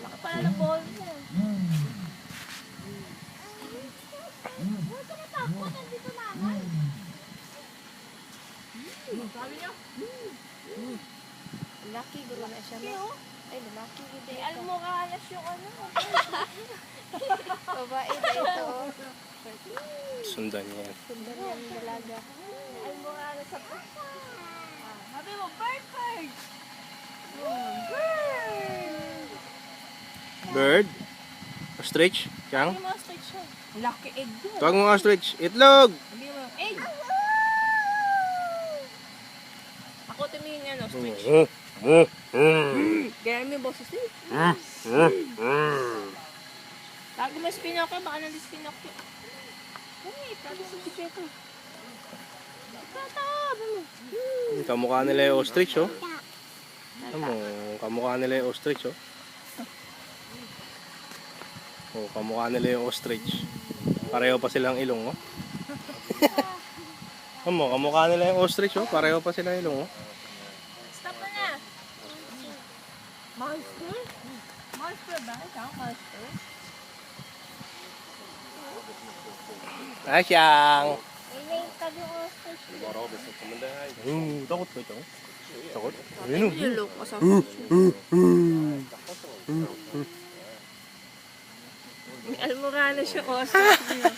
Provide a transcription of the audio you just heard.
Laki pala ng ball niya. Huwag ka natakot, nandito nanay. Sabi niya? Laki, gula na siya. No? Ay, lalaki. Hindi ito. Almoralas yung ano. Babae na ito. Oh. Sundan niya. Sundan yung dalaga. Almoralas sa pusa. Sabi mo, bird. Bird. Bird? Ostrich? Chang? Sabi mo, ostrich siya. Laki egg yun. Tawag mo ostrich. Itlog! Sabi mo, egg. Ako tumingin yan, ostrich. Gaya mo yung boses niya. Tago mo si Pinocchio, baka nandis Pinocchio. Wait, tago si Pipito. Tatabi mo. Kamukha nila yung ostrich, oh. Kamukha nila yung ostrich, oh. Oh, kamukha nila yung ostrich. Pareho pa silang ilong, oh. Kamukha nila yung ostrich, oh. Pareho pa silang ilong, oh. Stop na na. Monster? Monster ba? Ikaw, monster? Ay, Siyang! May tabi yung ostrich. Takot ba ito? Takot? Ayun, oh. Yung look ko sa May almoralas yung ostrich niya.